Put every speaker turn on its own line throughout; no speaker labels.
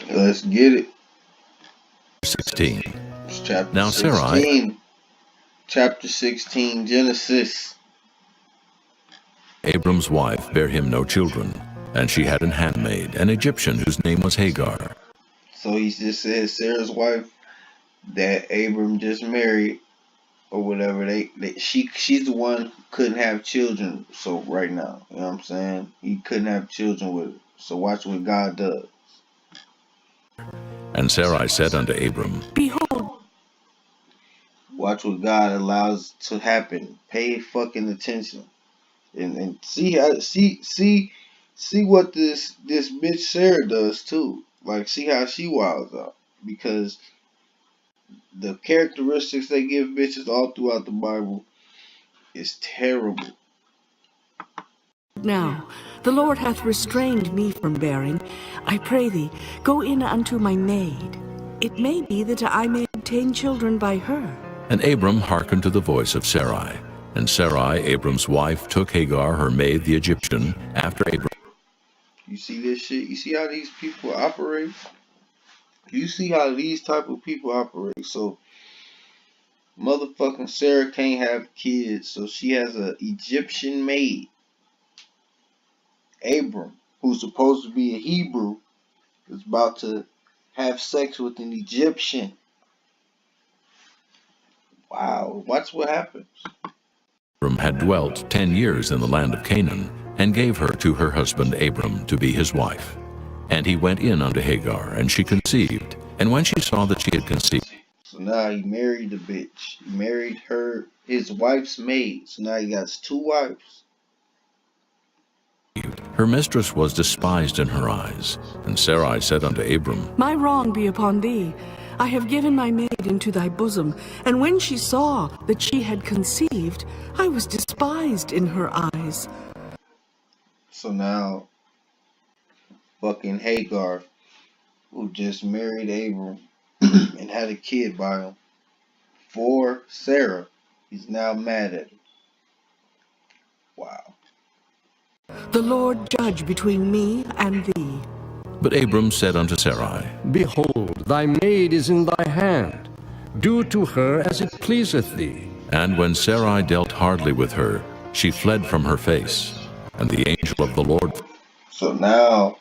Let's get it.
16.
It's chapter
Now Sarai,
16. Chapter 16, Genesis.
Abram's wife, bare him no children, and she had an handmaid, an Egyptian, whose name was Hagar.
So he just said Sarah's wife that Abram just married or whatever. She's the one who couldn't have children. So right now, you know what I'm saying? He couldn't have children with her. So watch what God does.
And Sarai said unto Abram,
Behold,
Watch what God allows to happen. Pay fucking attention. And see what this bitch Sarah does too. Like see how she wilds out. Because the characteristics they give bitches all throughout the Bible is terrible.
now the Lord hath restrained me from bearing. I pray thee, go in unto my maid. It may be that I may obtain children by her.
And Abram hearkened to the voice of Sarai. And Sarai, Abram's wife, took Hagar, her maid, the Egyptian, after Abram.
You see this shit? You see how these people operate? You see how these type of people operate. So motherfucking Sarah can't have kids, so she has a Egyptian maid. Abram, who's supposed to be a Hebrew, is about to have sex with an Egyptian. Wow, watch what happens.
Abram had dwelt 10 years in the land of Canaan, and gave her to her husband Abram to be his wife. And he went in unto Hagar, and she conceived. And when she saw that she had conceived,
So now he married the bitch. He married her, his wife's maid. So now he got two wives.
her mistress was despised in her eyes. And Sarai said unto Abram,
My wrong be upon thee. I have given my maid into thy bosom. And when she saw that she had conceived, I was despised in her eyes.
So now fucking Hagar, who just married Abram and had a kid by him for Sarah, he's now mad at her. Wow.
The Lord judge between me and thee.
But Abram said unto Sarai,
Behold, thy maid is in thy hand. Do to her as it pleaseth thee.
And when Sarai dealt hardly with her, she fled from her face. And the angel of the Lord
So now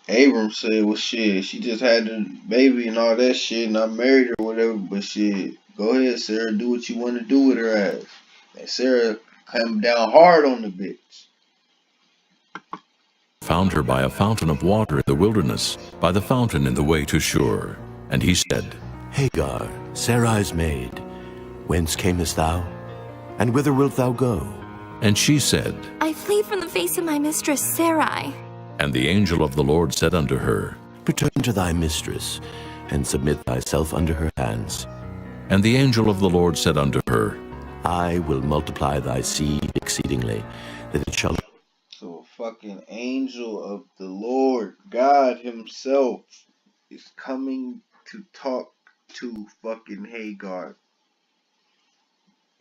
Abram said, well shit, she just had the baby and all that shit and I married her or whatever, but shit, go ahead Sarah, do what you want to do with her ass. And Sarah came down hard on the bitch.
found her by a fountain of water in the wilderness, by the fountain in the way to Shur. And he said,
Hagar, Sarai's maid, whence camest thou? And whither wilt thou go?
And she said,
I flee from the face of my mistress Sarai.
And the angel of the Lord said unto her,
Return to thy mistress, and submit thyself under her hands.
And the angel of the Lord said unto her,
I will multiply thy seed exceedingly, that it shall...
So a fucking angel of the Lord, God himself, is coming to talk to fucking Hagar.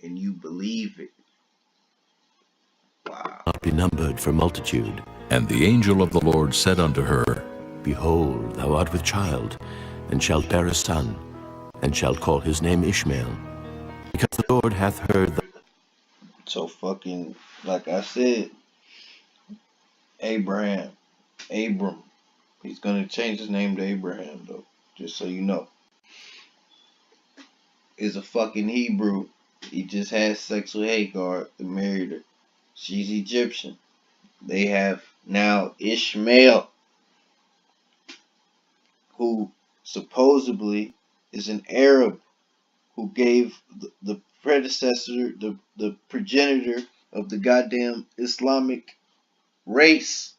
And you believe it. Wow.
not be numbered for multitude.
And the angel of the Lord said unto her,
Behold, thou art with child, and shalt bear a son, and shalt call his name Ishmael, because the Lord hath heard
So fucking, like I said, Abram, he's gonna change his name to Abraham though, just so you know. Is a fucking Hebrew. He just had sex with Hagar and married her. She's Egyptian. They have now Ishmael, who supposedly is an Arab who gave the predecessor, the progenitor of the goddamn Islamic race.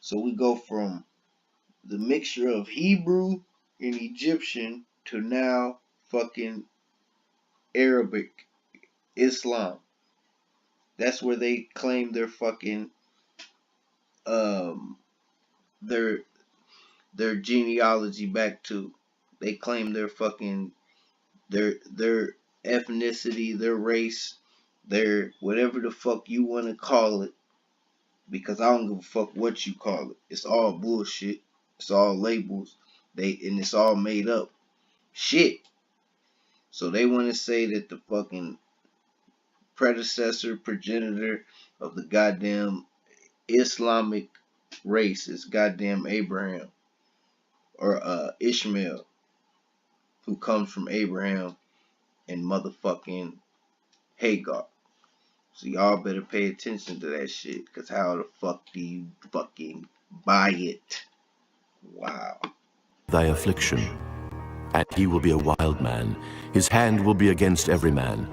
So we go from the mixture of Hebrew and Egyptian to now fucking Arabic Islam. That's where they claim their fucking um their their genealogy back to. They claim their fucking their ethnicity, their race, their whatever the fuck you want to call it, because I don't give a fuck what you call it. It's all bullshit. It's all labels. And it's all made up shit. So they want to say that the fucking predecessor, progenitor of the goddamn Islamic race is goddamn Abraham or Ishmael, who comes from Abraham and motherfucking Hagar. So y'all better pay attention to that shit, cause how the fuck do you fucking buy it? Wow.
Thy affliction, and he will be a wild man. His hand will be against every man,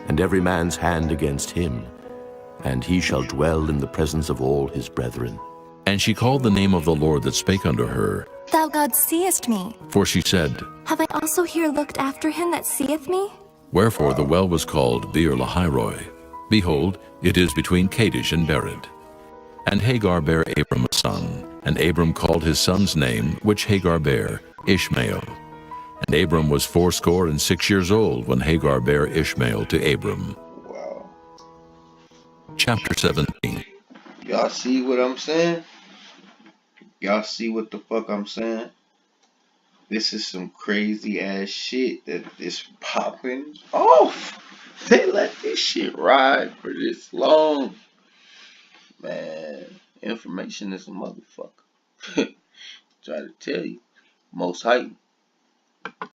and every man's hand against him. And he shall dwell in the presence of all his brethren.
And she called the name of the Lord that spake unto her,
Thou God seest me.
for she said,
Have I also here looked after him that seeth me?
Wherefore the well was called Beer Lahairoi. Behold, it is between Kadesh and Bered. And Hagar bare Abram a son, and Abram called his son's name, which Hagar bare, Ishmael. And Abram was 86 years old when Hagar bare Ishmael to Abram.
Wow.
Chapter 17.
Y'all see what I'm saying? Y'all see what the fuck I'm saying? This is some crazy ass shit that is popping off. They let this shit ride for this long. Man, information is a motherfucker. Try to tell you. Most hype.